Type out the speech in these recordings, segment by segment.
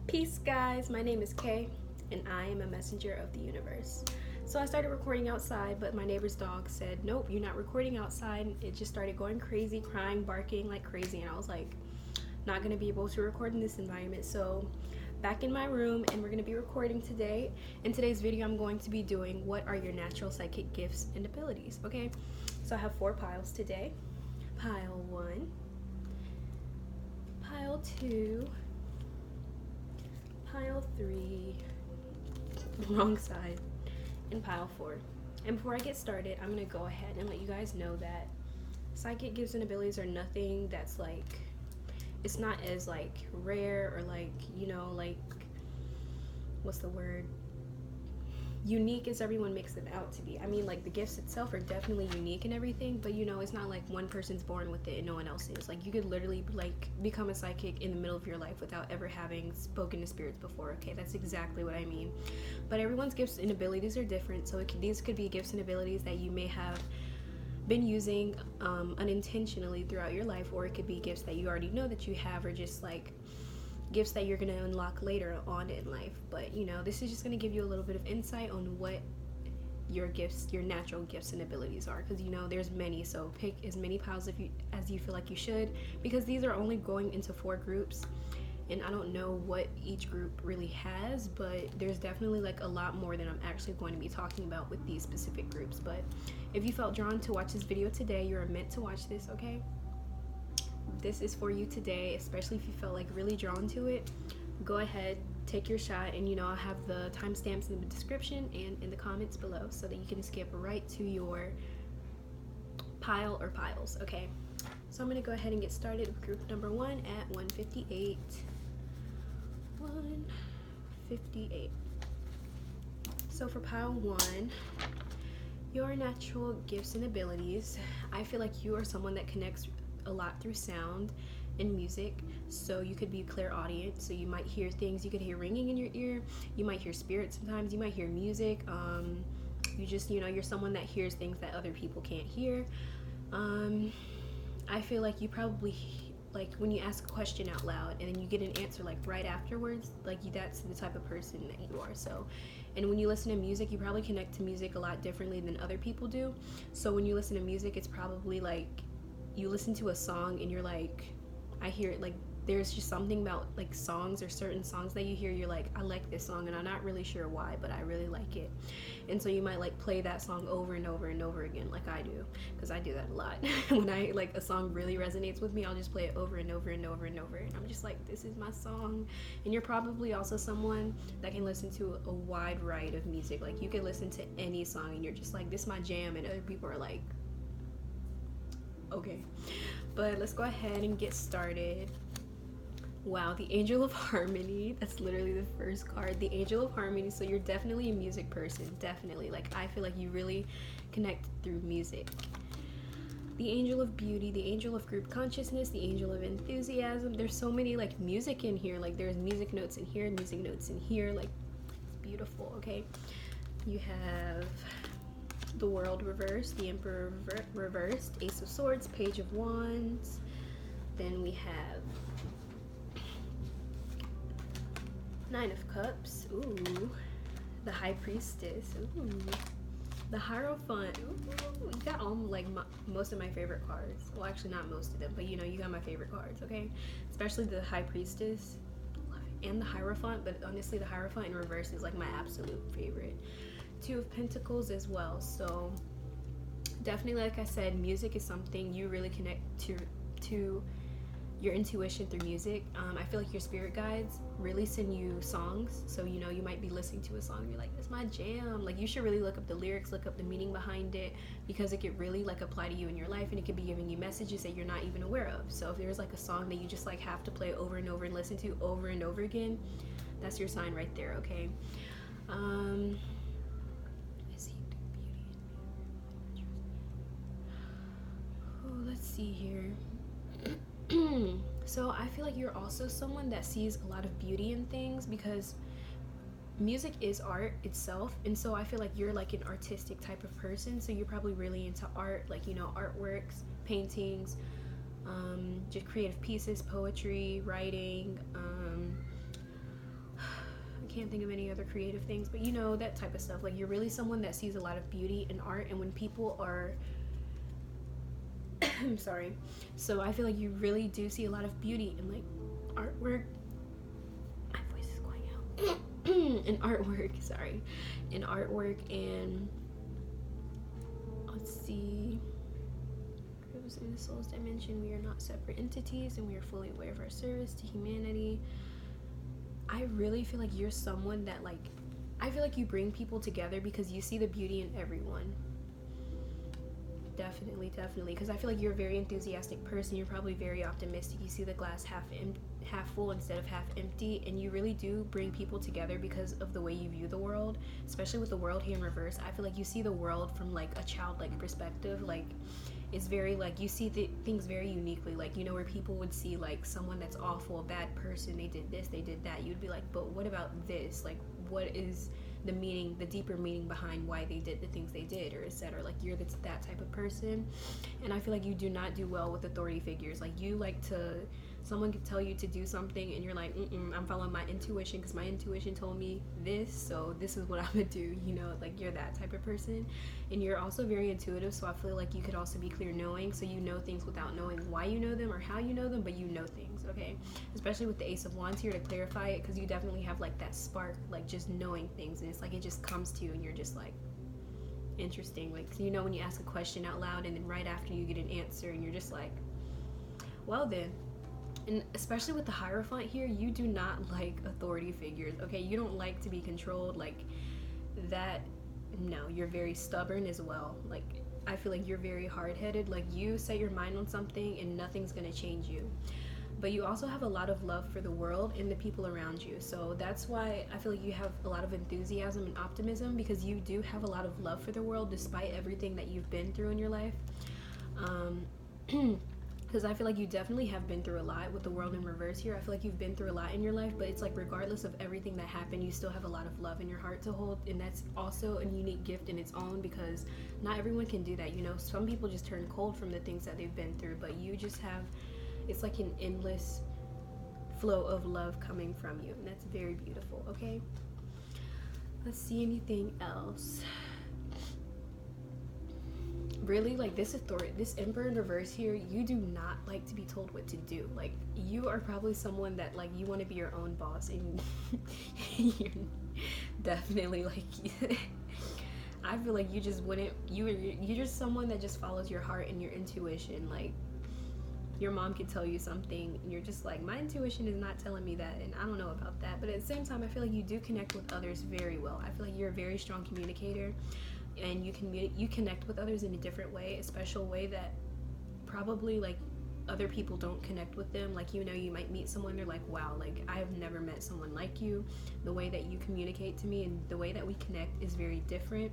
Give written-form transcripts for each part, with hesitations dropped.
Peace, guys. My name is Kay, and I am a messenger of the universe. So I started recording outside, but my neighbor's dog said, "Nope, you're not recording outside." It just started going crazy, crying, barking like crazy, and I was like, not gonna be able to record in this environment. So back in my room, and we're gonna be recording today. In today's video, I'm going to be doing what are your natural psychic gifts and abilities. Okay, so I have 4 piles today. Pile 1, pile 2, pile 3, wrong side, and pile 4. And before I get started, I'm gonna go ahead and let you guys know that psychic gifts and abilities are nothing that's like, it's not as like rare or like, like, what's the word, unique as everyone makes them out to be. I mean, like, the gifts itself are definitely unique and everything, but it's not like one person's born with it and no one else is. Like, you could literally like become a psychic in the middle of your life without ever having spoken to spirits before. Okay, that's exactly what I mean. But everyone's gifts and abilities are different, so these could be gifts and abilities that you may have been using unintentionally throughout your life, or it could be gifts that you already know that you have, or just like gifts that you're going to unlock later on in life. But this is just going to give you a little bit of insight on what your gifts, your natural gifts and abilities are, because there's many. So pick as many piles as you feel like you should, because these are only going into 4 groups, and I don't know what each group really has, but there's definitely like a lot more than I'm actually going to be talking about with these specific groups. But if you felt drawn to watch this video today, you're meant to watch this. Okay, this is for you today, especially if you felt like really drawn to it. Go ahead, take your shot, and I'll have the timestamps in the description and in the comments below so that you can skip right to your pile or piles. Okay, so I'm going to go ahead and get started with group number 1 at 158. 158. So for pile 1, your natural gifts and abilities, I feel like you are someone that connects a lot through sound and music. So you could be clairaudient, so you might hear things, you could hear ringing in your ear, you might hear spirits sometimes, you might hear music. You just, you're someone that hears things that other people can't hear. I feel like you probably, like, when you ask a question out loud and then you get an answer like right afterwards, like, that's the type of person that you are. So, and when you listen to music, you probably connect to music a lot differently than other people do. So when you listen to music, it's probably like you listen to a song and you're like, I hear it, like, there's just something about like songs or certain songs that you hear, you're like, I like this song and I'm not really sure why, but I really like it. And so you might like play that song over and over and over again, like I do, because I do that a lot. When I like a song really resonates with me, I'll just play it over and over and over and over, and I'm just like, this is my song. And you're probably also someone that can listen to a wide variety of music. Like, you can listen to any song and you're just like, this is my jam, and other people are like, okay. But let's go ahead and get started. Wow, the Angel of Harmony. That's literally the first card, the Angel of Harmony. So you're definitely a music person, definitely. Like, I feel like you really connect through music. The Angel of Beauty, the Angel of Group Consciousness, the Angel of Enthusiasm. There's so many like music in here. Like, there's music notes in here, music notes in here. Like, it's beautiful. Okay, you have the World reversed, the Emperor reversed, Ace of Swords, Page of Wands. Then we have 9 of Cups, ooh, the High Priestess, ooh, the Hierophant, ooh, you got all like most of my favorite cards. Well, actually not most of them, but you got my favorite cards, okay? Especially the High Priestess and the Hierophant, but honestly the Hierophant in reverse is like my absolute favorite. 2 of Pentacles as well. So definitely, like I said, music is something you really connect to your intuition through music. I feel like your spirit guides really send you songs. So you might be listening to a song and you're like, this is my jam. Like, you should really look up the lyrics, look up the meaning behind it, because it could really like apply to you in your life, and it could be giving you messages that you're not even aware of. So if there's like a song that you just like have to play over and over and listen to over and over again, that's your sign right there. Okay. Let's see here. So I feel like you're also someone that sees a lot of beauty in things, because music is art itself, and so I feel like you're like an artistic type of person. So you're probably really into art, like artworks, paintings, just creative pieces, poetry, writing, can't think of any other creative things, but you know, that type of stuff. Like, you're really someone that sees a lot of beauty in art, and when people are I'm sorry. So I feel like you really do see a lot of beauty in like artwork. My voice is going out. In artwork, sorry. In artwork, and let's see. In the soul's dimension, we are not separate entities, and we are fully aware of our service to humanity. I really feel like you're someone that, like, I feel like you bring people together because you see the beauty in everyone. Definitely, because I feel like you're a very enthusiastic person. You're probably very optimistic. You see the glass half full instead of half empty, and you really do bring people together because of the way you view the world, especially with the world here in reverse. I feel like you see the world from like a childlike perspective. Like, it's very like you see things very uniquely. Like, you know, where people would see like someone that's awful, a bad person, they did this, they did that, you'd be like, but what about this? Like, what is the meaning, the deeper meaning behind why they did the things they did, or etc. Like, you're that type of person. And I feel like you do not do well with authority figures. Like, you like to, someone could tell you to do something and you're like, I'm following my intuition because my intuition told me this, so this is what I'm gonna do, you know. Like, you're that type of person. And you're also very intuitive, so I feel like you could also be clear knowing, so you know things without knowing why you know them or how you know them, but you know things, okay? Especially with the Ace of Wands here, to clarify it, because you definitely have like that spark, like just knowing things, and it's like it just comes to you and you're just like, interesting. Like, so you know, when you ask a question out loud and then right after you get an answer and you're just like, well then. And especially with the Hierophant here, you do not like authority figures, okay? You don't like to be controlled, like that. No, you're very stubborn as well. Like, I feel like you're very hard-headed. Like, you set your mind on something and nothing's gonna change you. But you also have a lot of love for the world and the people around you. So that's why I feel like you have a lot of enthusiasm and optimism, because you do have a lot of love for the world despite everything that you've been through in your life. Because I feel like you definitely have been through a lot with the world in reverse here. I feel like you've been through a lot in your life, but it's like regardless of everything that happened, you still have a lot of love in your heart to hold, and that's also a unique gift in its own, because not everyone can do that, you know. Some people just turn cold from the things that they've been through, but you just have, it's like an endless flow of love coming from you, and that's very beautiful, okay? Let's see, anything else? Really, like, this authority, this Emperor in reverse here, you do not like to be told what to do. Like, you are probably someone that, like, you want to be your own boss, and you're definitely like I feel like you just wouldn't, you're just someone that just follows your heart and your intuition. Like, your mom could tell you something and you're just like, my intuition is not telling me that, and I don't know about that. But at the same time, I feel like you do connect with others very well. I feel like you're a very strong communicator, and you connect with others in a different way, a special way that probably like other people don't connect with them. Like, you know, you might meet someone, they're like, wow, like, I have never met someone like you. The way that you communicate to me and the way that we connect is very different,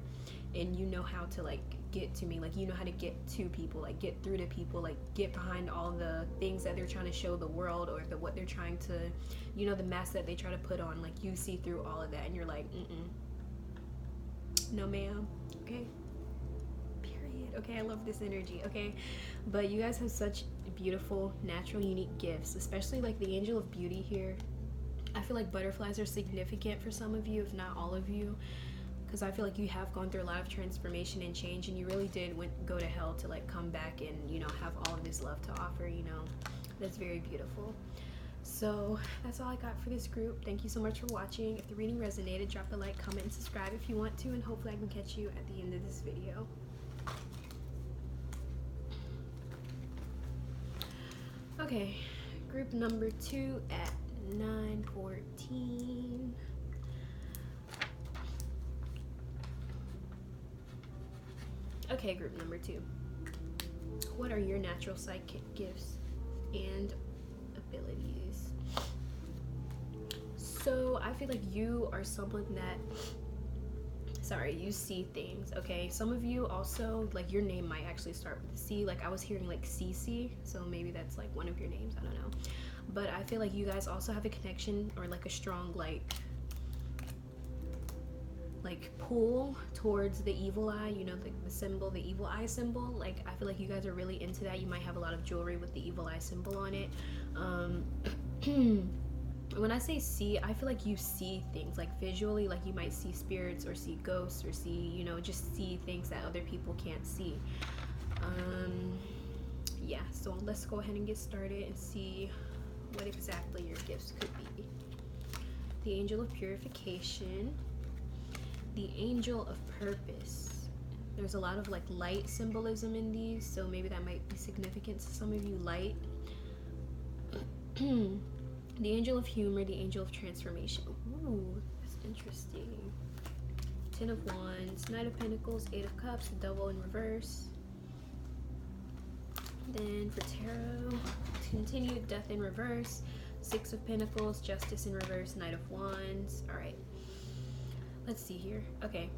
and you know how to like get to me. Like, you know how to get to people, like get through to people, like get behind all the things that they're trying to show the world, or what they're trying to, you know, the mask that they try to put on. Like, you see through all of that and you're like, no ma'am, okay, period. Okay, I love this energy, okay? But you guys have such beautiful, natural, unique gifts, especially like the Angel of Beauty here. I feel like butterflies are significant for some of you, if not all of you, because I feel like you have gone through a lot of transformation and change, and you really did go to hell to like come back and, you know, have all of this love to offer, you know. That's very beautiful. So that's all I got for this group. Thank you so much for watching. If the reading resonated, drop a like, comment, and subscribe if you want to, and hopefully I can catch you at the end of this video. Okay, group number 2 at 9:14. Okay, group number 2. What are your natural psychic gifts and abilities? So I feel like you are someone that, you see things, okay? Some of you also, like, your name might actually start with a C. Like, I was hearing like CC, so maybe that's like one of your names, I don't know. But I feel like you guys also have a connection, or like a strong like pull towards the evil eye, you know, the symbol, the evil eye symbol. Like, I feel like you guys are really into that. You might have a lot of jewelry with the evil eye symbol on it. when I say see, I feel like you see things like visually, like you might see spirits or see ghosts or see, you know, just see things that other people can't see. Yeah, so let's go ahead and get started and see what exactly your gifts could be. The angel of purification, the angel of purpose. There's a lot of like light symbolism in these, so maybe that might be significant to some of you. Light. The angel of humor, the angel of transformation. Ooh, that's interesting. 10 of Wands, Knight of Pentacles, 8 of Cups, the Devil in reverse. Then for tarot, continued death in reverse, 6 of Pentacles, Justice in reverse, Knight of Wands. All right, let's see here. Okay.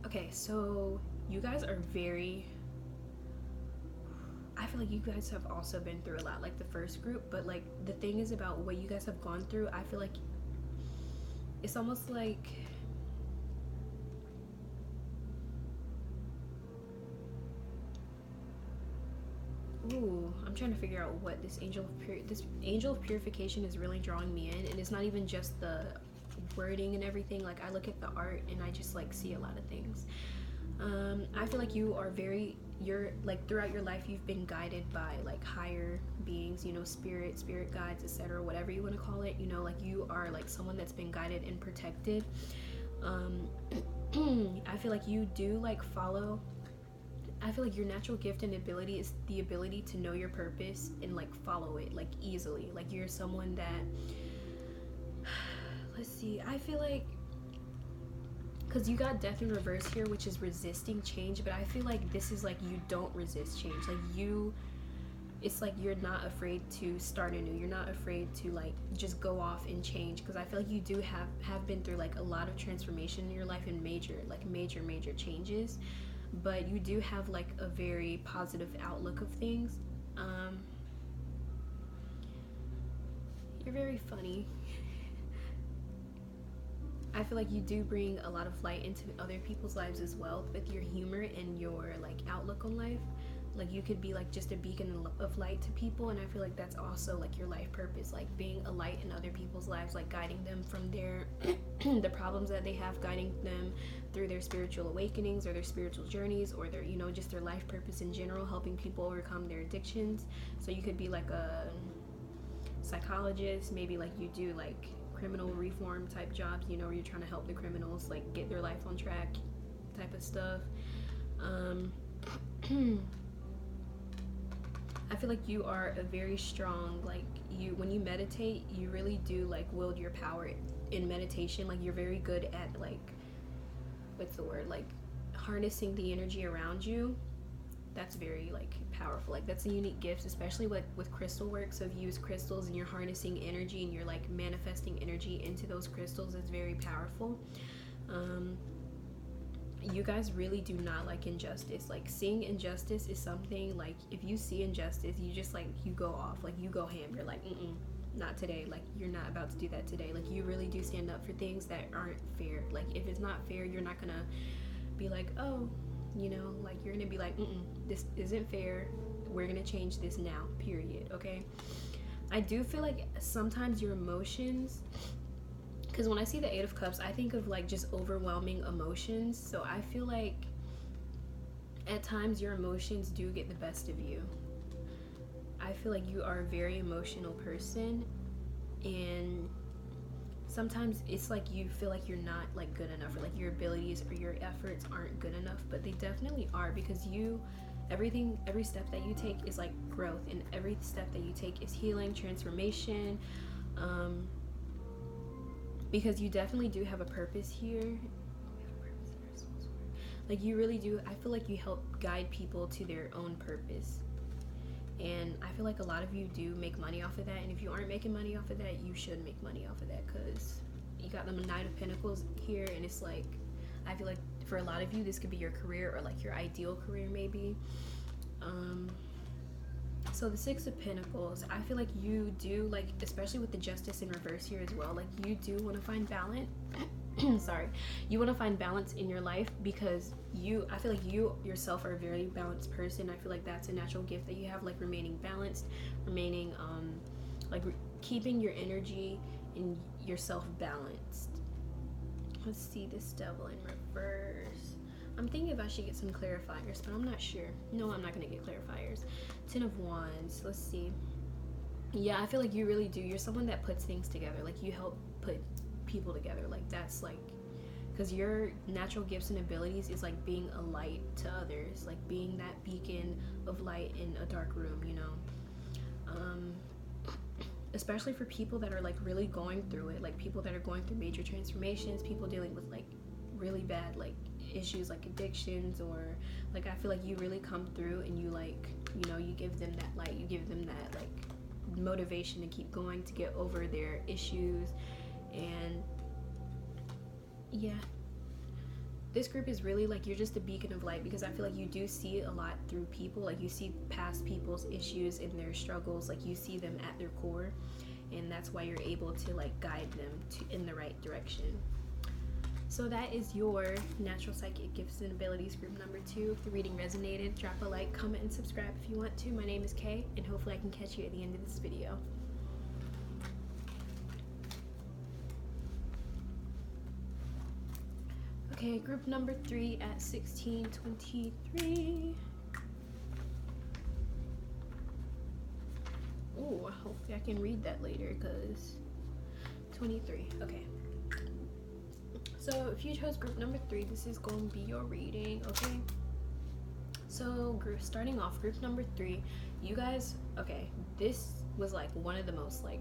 Okay, so you guys are very, I feel like you guys have also been through a lot, like the first group, but like the thing is about what you guys have gone through, I feel like it's almost like, ooh, I'm trying to figure out what this angel of purification is really drawing me in, and it's not even just the wording and everything. Like I look at the art and I just like see a lot of things. I feel like you are you're like throughout your life you've been guided by like higher beings, you know, spirit guides, etc., whatever you want to call it, you know, like you are like someone that's been guided and protected. I feel like you do like follow, I feel like your natural gift and ability is the ability to know your purpose and like follow it like easily. Like you're someone that, let's see, I feel like, because you got death in reverse here, which is resisting change, but I feel like this is like you don't resist change. Like you, it's like you're not afraid to start anew. You're not afraid to like just go off and change, because I feel like you do have been through like a lot of transformation in your life and major changes, but you do have like a very positive outlook of things. You're very funny. I feel like you do bring a lot of light into other people's lives as well with your humor and your like outlook on life. Like you could be like just a beacon of light to people, and I feel like that's also like your life purpose, like being a light in other people's lives, like guiding them from their the problems that they have, guiding them through their spiritual awakenings or their spiritual journeys, or their, you know, just their life purpose in general, helping people overcome their addictions. So you could be like a psychologist, maybe like you do like criminal reform type jobs, you know, where you're trying to help the criminals like get their life on track type of stuff. I feel like you are a very strong, like you, when you meditate, you really do like wield your power in meditation. Like you're very good at like, what's the word, like harnessing the energy around you. That's very like powerful. Like that's a unique gift, especially with crystal work. So if you use crystals and you're harnessing energy and you're like manifesting energy into those crystals, it's very powerful. You guys really do not like injustice. Like seeing injustice is something, like if you see injustice, you just like, you go off, like you go ham. You're like, not today. Like you're not about to do that today. Like you really do stand up for things that aren't fair. Like if it's not fair, you're not gonna be like, oh, you know, like you're gonna be like, this isn't fair, we're gonna change this now, period. Okay, I do feel like sometimes your emotions, because when I see the 8 of Cups, I think of like just overwhelming emotions. So I feel like at times your emotions do get the best of you. I feel like you are a very emotional person, and sometimes it's like you feel like you're not like good enough, or like your abilities or your efforts aren't good enough, but they definitely are, because every step that you take is like growth, and every step that you take is healing, transformation, because you definitely do have a purpose here. Like you really do. I feel like you help guide people to their own purpose, and I feel like a lot of you do make money off of that. And if you aren't making money off of that, you should make money off of that, because you got the Knight of Pentacles here, and it's like, I feel like for a lot of you this could be your career, or like your ideal career maybe. So the Six of Pentacles, I feel like you do, like, especially with the Justice in reverse here as well, like you do want to find balance. Sorry, you want to find balance in your life, because I feel like you yourself are a very balanced person. I feel like that's a natural gift that you have, like remaining balanced, remaining keeping your energy and yourself balanced. Let's see this Devil in reverse. I'm thinking if I should get some clarifiers, but I'm not sure. No, I'm not gonna get clarifiers. 10 of Wands. Let's see. Yeah, I feel like you really do. You're someone that puts things together. Like, you help put people together. Like, that's like, because your natural gifts and abilities is like being a light to others, like being that beacon of light in a dark room, you know. Especially for people that are like really going through it, like people that are going through major transformations, people dealing with like really bad like issues like addictions, or like I feel like you really come through and you like, you know, you give them that light, you give them that like motivation to keep going, to get over their issues. And yeah, this group is really like, you're just a beacon of light, because I feel like you do see a lot through people. Like, you see past people's issues and their struggles, like you see them at their core, and that's why you're able to like guide them in the right direction. So that is your natural psychic gifts and abilities group number 2. If the reading resonated, drop a like, comment, and subscribe if you want to. My name is Kay, and hopefully I can catch you at the end of this video. Okay, group number 3 at 1623. Oh, hopefully I can read that later, because 23. Okay. So if you chose group number 3, this is going to be your reading, okay? So starting off, group number 3, you guys, okay, this was like one of the most like,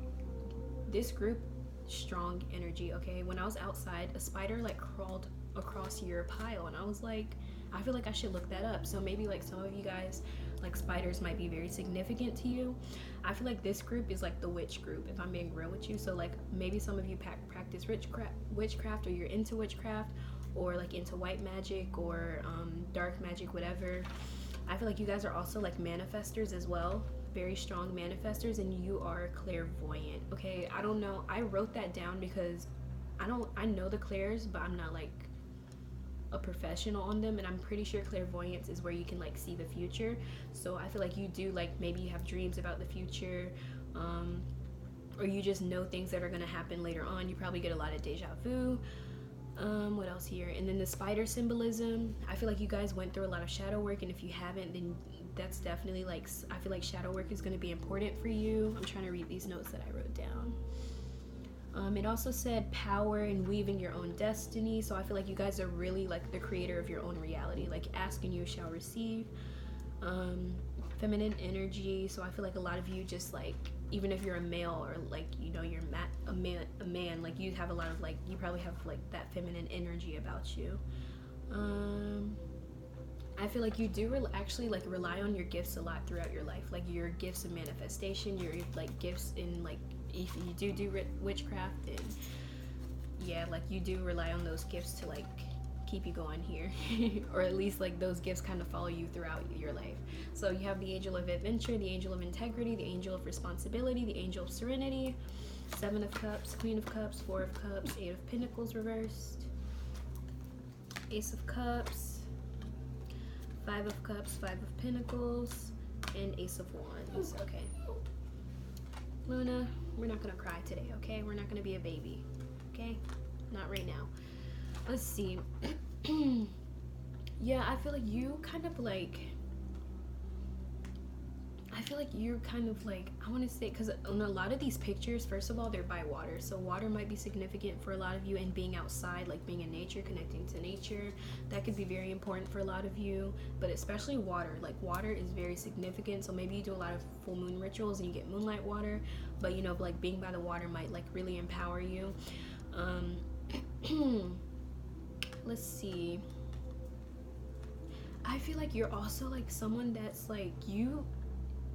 this group, strong energy, okay? When I was outside, a spider like crawled across your pile, and I was like, I feel like I should look that up. So maybe like some of you guys, like spiders might be very significant to you. I feel like this group is like the witch group, if I'm being real with you. So like maybe some of you practice witchcraft, or you're into witchcraft, or like into white magic, or dark magic, whatever. I feel like you guys are also like manifestors as well, very strong manifestors, and you are clairvoyant, okay? I don't know, I wrote that down because I know the clairs, but I'm not like a professional on them, and I'm pretty sure clairvoyance is where you can like see the future. So I feel like you do, like maybe you have dreams about the future, or you just know things that are going to happen later on. You probably get a lot of deja vu. What else here? And then the spider symbolism, I feel like you guys went through a lot of shadow work, and if you haven't, then that's definitely like, I feel like shadow work is going to be important for you. I'm trying to read these notes that I wrote down. It also said power and weaving your own destiny. So I feel like you guys are really like the creator of your own reality. Like, ask and you shall receive. Feminine energy. So I feel like a lot of you just like, even if you're a male, or like, you know, you're a man, like you have a lot of like, you probably have like that feminine energy about you. I feel like you do actually like rely on your gifts a lot throughout your life, like your gifts of manifestation, your like gifts in like, if you do witchcraft, and yeah, like you do rely on those gifts to like keep you going here, or at least like those gifts kind of follow you throughout your life. So you have the angel of adventure, the angel of integrity, the angel of responsibility, the angel of serenity, 7 of cups, queen of cups, 4 of cups, 8 of pentacles reversed, ace of cups, 5 of cups, 5 of pentacles, and ace of wands. Okay, Luna, we're not gonna cry today, okay? We're not gonna be a baby, okay? Not right now. Let's see. Yeah, I feel like you kind of like, I want to say, because on a lot of these pictures, first of all, they're by water, so water might be significant for a lot of you, and being outside, like being in nature, connecting to nature, that could be very important for a lot of you. But especially water, like water is very significant. So maybe you do a lot of full moon rituals and you get moonlight water, but you know, like being by the water might like really empower you. Let's see, I feel like you're also like someone that's like, you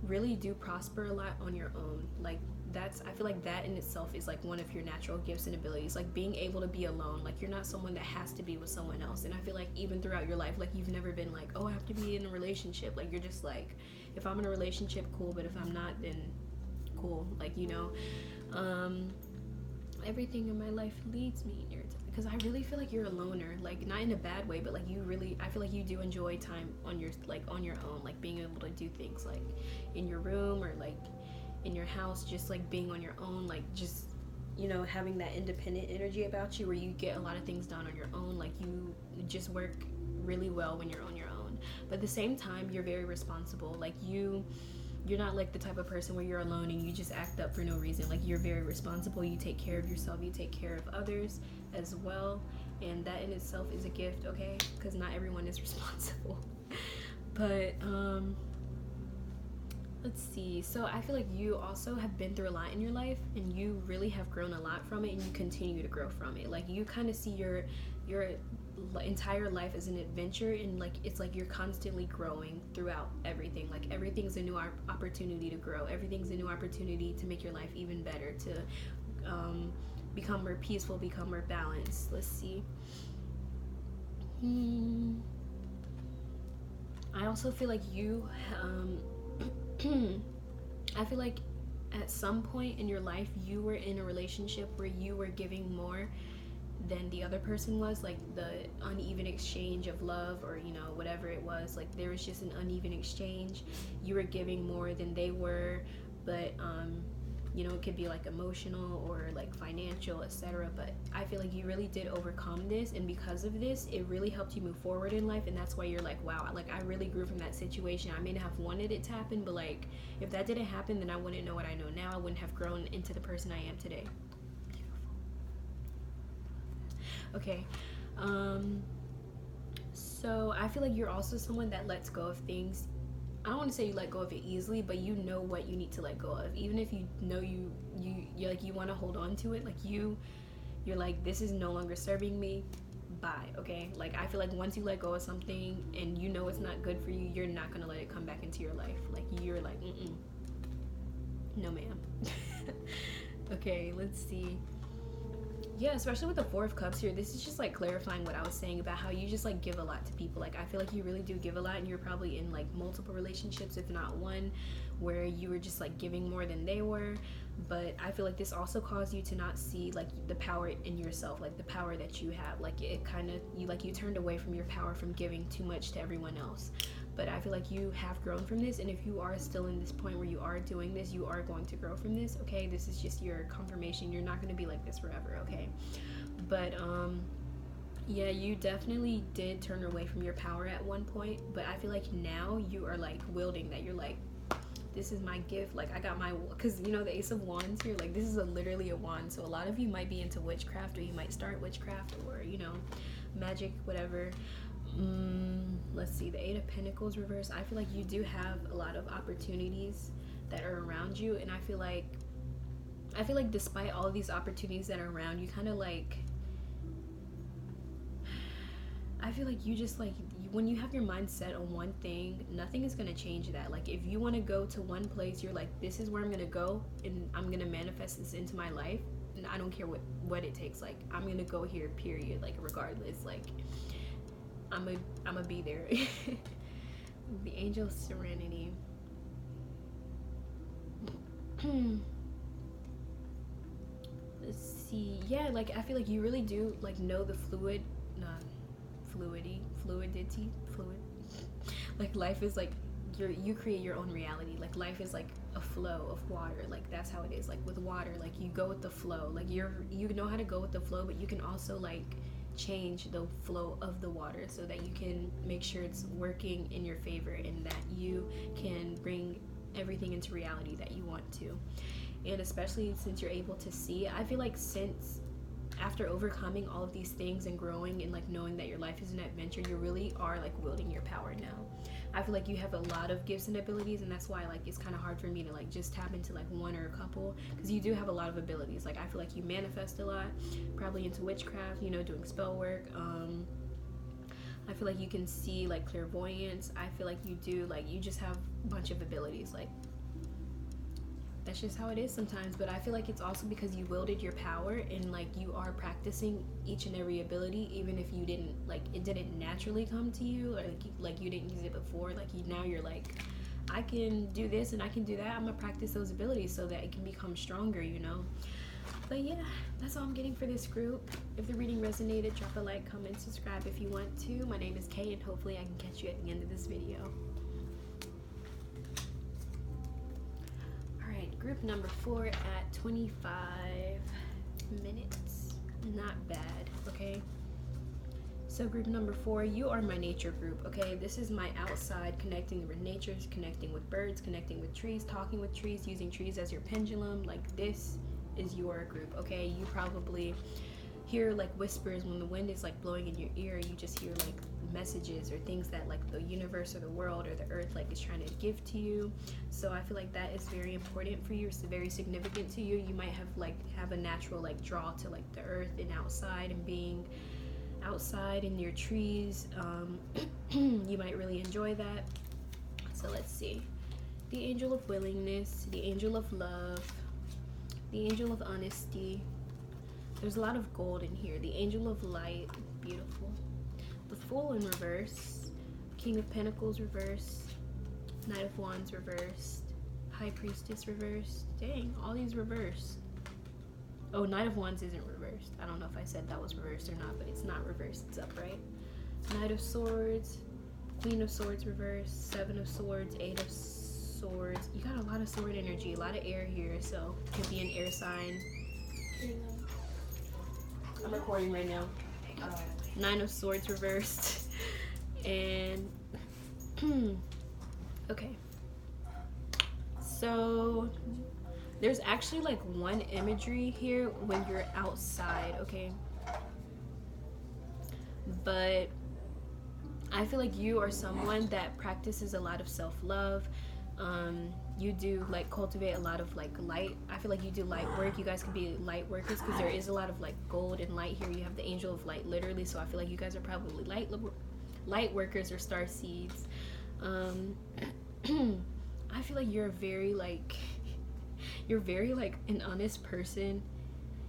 really do prosper a lot on your own. Like that's, I feel like that in itself is like one of your natural gifts and abilities, like being able to be alone. Like you're not someone that has to be with someone else. And I feel like even throughout your life, like you've never been like, oh, I have to be in a relationship. Like you're just like, if I'm in a relationship, cool, but if I'm not, then cool. Like, you know, everything in my life leads me near to, because I really feel like you're a loner, like not in a bad way, but like you really, I feel like you do enjoy time on your, like on your own, like being able to do things like in your room or like in your house, just like being on your own, like just, you know, having that independent energy about you where you get a lot of things done on your own. Like you just work really well when you're on your own, but at the same time you're very responsible. Like you're not like the type of person where you're alone and you just act up for no reason. Like you're very responsible, you take care of yourself, you take care of others as well, and that in itself is a gift, okay? Because not everyone is responsible. But let's see, so I feel like you also have been through a lot in your life and you really have grown a lot from it, and you continue to grow from it. Like you kind of see your entire life as an adventure, and like it's like you're constantly growing throughout everything. Like everything's a new opportunity to grow, everything's a new opportunity to make your life even better, to become more peaceful, become more balanced. Let's see. I also feel like you I feel like at some point in your life you were in a relationship where you were giving more than the other person was, like the uneven exchange of love, or you know, whatever it was, like there was just an uneven exchange. You were giving more than they were, but you know, it could be like emotional or like financial, etc. But I feel like you really did overcome this, and because of this it really helped you move forward in life, and that's why you're like, wow, like I really grew from that situation. I may not have wanted it to happen, but like if that didn't happen, then I wouldn't know what I know now. I wouldn't have grown into the person I am today. Okay, so I feel like you're also someone that lets go of things. I don't want to say you let go of it easily, but you know what you need to let go of. Even if you know you're like, you want to hold on to it, like you're like, this is no longer serving me, bye. Okay, like I feel like once you let go of something and you know it's not good for you, you're not gonna let it come back into your life. Like you're like, no ma'am. Okay, let's see. Yeah, especially with the Four of Cups here, this is just like clarifying what I was saying about how you just like give a lot to people. Like I feel like you really do give a lot, and you're probably in like multiple relationships, if not one, where you were just like giving more than they were. But I feel like this also caused you to not see like the power in yourself, like the power that you have. Like it kind of, you turned away from your power from giving too much to everyone else. But I feel like you have grown from this, and if you are still in this point where you are doing this, you are going to grow from this, okay? This is just your confirmation. You're not going to be like this forever, okay? But yeah, you definitely did turn away from your power at one point, but I feel like now you are like wielding that. You're like, this is my gift. Like I got my, because you know the Ace of Wands here, like this is literally a wand. So a lot of you might be into witchcraft, or you might start witchcraft, or you know, magic, whatever. Let's see, the Eight of Pentacles reverse. I feel like you do have a lot of opportunities that are around you, and I feel like despite all of these opportunities that are around you, kind of like, I feel like you just like, when you have your mind set on one thing, nothing is going to change that. Like if you want to go to one place, you're like, this is where I'm going to go, and I'm going to manifest this into my life, and I don't care what it takes. Like I'm going to go here, period. Like regardless, like I'm a be there. The Angel of Serenity. Let's see. Yeah, like I feel like you really do like know the fluidity. Like life is like, you create your own reality. Like life is like a flow of water. Like that's how it is. Like with water, like you go with the flow. Like you know how to go with the flow, but you can also like change the flow of the water so that you can make sure it's working in your favor, and that you can bring everything into reality that you want to. And especially since you're able to see, I feel like since after overcoming all of these things and growing and like knowing that your life is an adventure, you really are like wielding your power now. I feel like you have a lot of gifts and abilities, and that's why like it's kind of hard for me to like just tap into like one or a couple, because you do have a lot of abilities. Like I feel like you manifest a lot, probably into witchcraft, you know, doing spell work. I feel like you can see like clairvoyance. I feel like you do, like you just have a bunch of abilities. Like that's just how it is sometimes. But I feel like it's also because you wielded your power and like you are practicing each and every ability, even if you didn't, like it didn't naturally come to you, or like you didn't use it before. Like now you're like, I can do this and I can do that. I'm gonna practice those abilities so that it can become stronger, you know. But yeah, that's all I'm getting for this group. If the reading resonated, drop a like, comment, subscribe if you want to. My name is Kay, and hopefully I can catch you at the end of this video. Alright, group number 4 at 25 minutes. Not bad, okay? So group number 4, you are my nature group, okay? This is my outside, connecting with nature, connecting with birds, connecting with trees, talking with trees, using trees as your pendulum. Like this is your group, okay? You probably hear like whispers when the wind is like blowing in your ear. You just hear like messages or things that like the universe or the world or the earth like is trying to give to you. So I feel like that is very important for you. It's very significant to you. You might have a natural like draw to like the earth and outside and being outside in your trees. You might really enjoy that. So let's see. The angel of willingness, the angel of love, the angel of honesty. There's a lot of gold in here. The angel of light, beautiful. The fool in reverse, king of pentacles reversed, knight of wands reversed, high priestess reversed. Dang, all these reversed. Oh, knight of wands isn't reversed. I don't know if I said that was reversed or not, but it's not reversed, it's upright. Knight of swords, queen of swords reversed, 7 of swords, 8 of swords. You got a lot of sword energy, a lot of air here, so could be an air sign. I'm recording right now. 9 of swords reversed. And okay, so there's actually like one imagery here when you're outside, okay? But I feel like you are someone that practices a lot of self-love. You do like cultivate a lot of like light. I feel like you do light work. You guys can be light workers because there is a lot of like gold and light here. You have the angel of light literally, so I feel like you guys are probably light workers or star seeds. I feel like you're very like an honest person.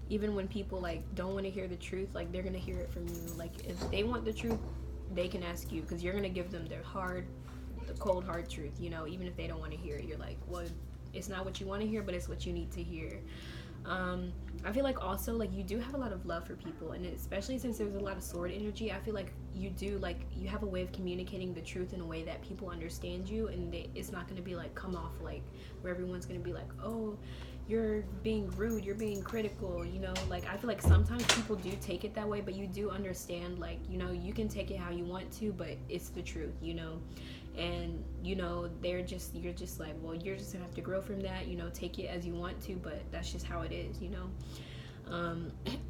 Even when people like don't want to hear the truth, like they're gonna hear it from you. Like if they want the truth, they can ask you because you're gonna give them the cold hard truth, you know. Even if they don't want to hear it, you're like, well, it's not what you want to hear, but it's what you need to hear. I feel like also like you do have a lot of love for people, and especially since there's a lot of sword energy, I feel like you do like you have a way of communicating the truth in a way that people understand you, and it's not going to be like come off like where everyone's going to be like, oh, you're being rude, you're being critical, you know. Like I feel like sometimes people do take it that way, but you do understand, like, you know, you can take it how you want to, but it's the truth, you know. And you know, you're just like, well, you're just gonna have to grow from that, you know. Take it as you want to, but that's just how it is, you know.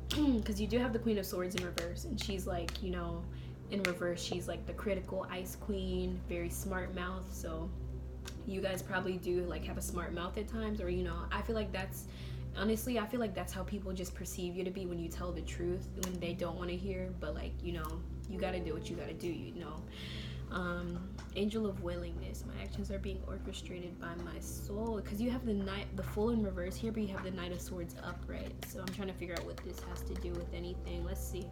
Because you do have the Queen of Swords in reverse, and she's like, you know, in reverse she's like the critical ice queen, very smart mouth. So you guys probably do like have a smart mouth at times, or you know, I feel like that's honestly, I feel like that's how people just perceive you to be when you tell the truth when they don't want to hear. But like, you know, you got to do what you got to do, you know. Angel of willingness, my actions are being orchestrated by my soul, because you have the Fool in reverse here, but you have the Knight of Swords upright. So I'm trying to figure out what this has to do with anything. Let's see.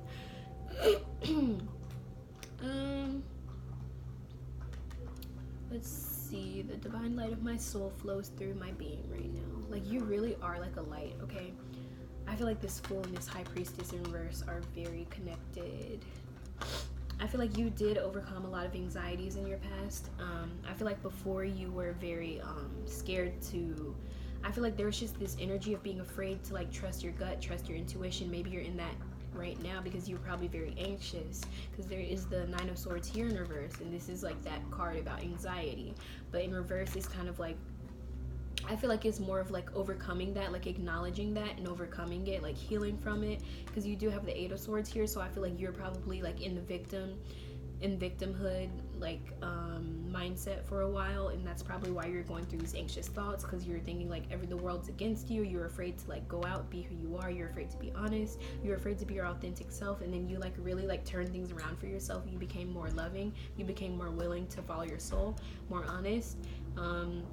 Let's see. The divine light of my soul flows through my being right now. Like, you really are like a light, okay? I feel like this Fool and this High Priestess in reverse are very connected. I feel like you did overcome a lot of anxieties in your past. I feel like before you were very scared to, I feel like there was just this energy of being afraid to like trust your gut, trust your intuition. Maybe you're in that right now because you're probably very anxious, because there is the Nine of Swords here in reverse, and this is like that card about anxiety. But in reverse, it's kind of like, I feel like it's more of like overcoming that, like acknowledging that and overcoming it, like healing from it, because you do have the Eight of Swords here. So I feel like you're probably like in victimhood, mindset for a while, and that's probably why you're going through these anxious thoughts, because you're thinking like the world's against you. You're afraid to like go out, be who you are. You're afraid to be honest. You're afraid to be your authentic self, and then you like really like turn things around for yourself. You became more loving. You became more willing to follow your soul, more honest, and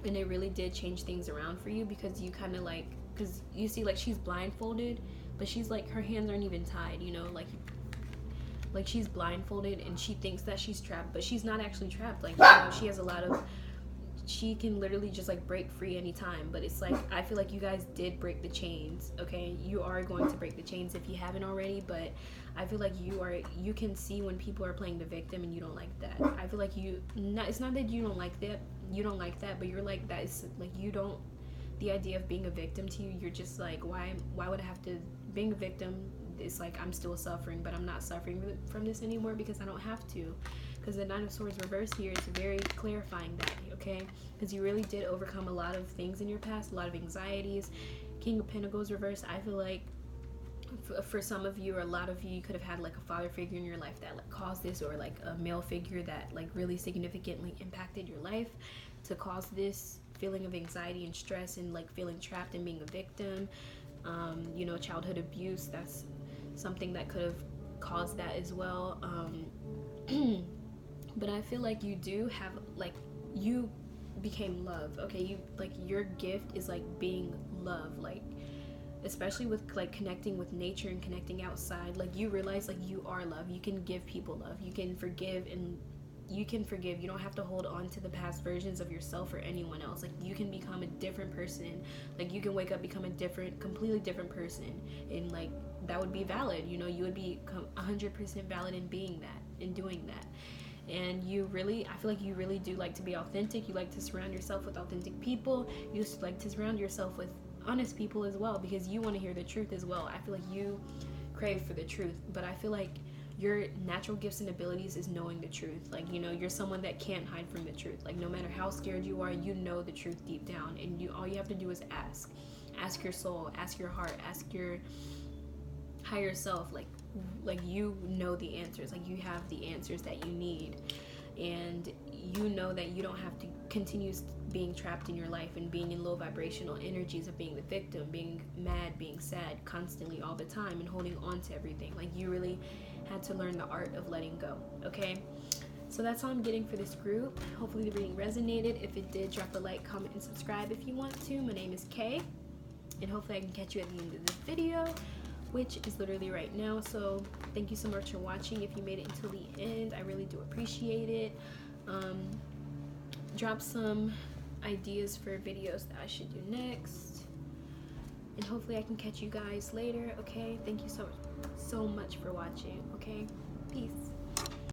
it really did change things around for you, because you kind of like, because you see like she's blindfolded, but she's like, her hands aren't even tied, you know, like she's blindfolded and she thinks that she's trapped, but she's not actually trapped. Like, you know, she has a lot of, she can literally just like break free anytime. But it's like, I feel like you guys did break the chains, okay? You are going to break the chains if you haven't already, but I feel like you can see when people are playing the victim, and you don't like that. I feel like it's not that you don't like that, but you're like, that is like, you don't, the idea of being a victim to you, you're just like, why would I have to, being a victim, it's like, I'm still suffering, but I'm not suffering from this anymore because I don't have to. Because the Nine of Swords reverse here is very clarifying that, okay? Because you really did overcome a lot of things in your past, a lot of anxieties. King of Pentacles reverse, I feel like for some of you, or a lot of you, you could have had like a father figure in your life that like caused this, or like a male figure that like really significantly impacted your life to cause this feeling of anxiety and stress, and like feeling trapped and being a victim. You know, childhood abuse, that's something that could have caused that as well. But I feel like you do have, like, you became love, okay? You, like, your gift is like being love, like, especially with like connecting with nature and connecting outside. Like, you realize like you are love. You can give people love. You can forgive, and you can forgive. You don't have to hold on to the past versions of yourself or anyone else. Like, you can become a different person. Like, you can wake up, become a completely different person, and like that would be valid. You know, you would be 100% valid in being that, in doing that. And you really, I feel like you really do like to be authentic. You like to surround yourself with authentic people. You just like to surround yourself with honest people as well, because you want to hear the truth as well. I feel like you crave for the truth, but I feel like your natural gifts and abilities is knowing the truth. Like, you know, you're someone that can't hide from the truth. Like, no matter how scared you are, you know the truth deep down, and all you have to do is ask your soul, ask your heart, ask your higher self. Like you know the answers. Like, you have the answers that you need, and you know that you don't have to continue being trapped in your life and being in low vibrational energies of being the victim, being mad, being sad constantly all the time, and holding on to everything. Like, you really had to learn the art of letting go, okay? So that's all I'm getting for this group. Hopefully the reading resonated. If it did, drop a like, comment, and subscribe if you want to. My name is Kay, and hopefully I can catch you at the end of this video, which is literally right now. So thank you so much for watching. If you made it until the end, I really do appreciate it. Drop some ideas for videos that I should do next, and hopefully I can catch you guys later, okay? Thank you so much for watching, okay? Peace.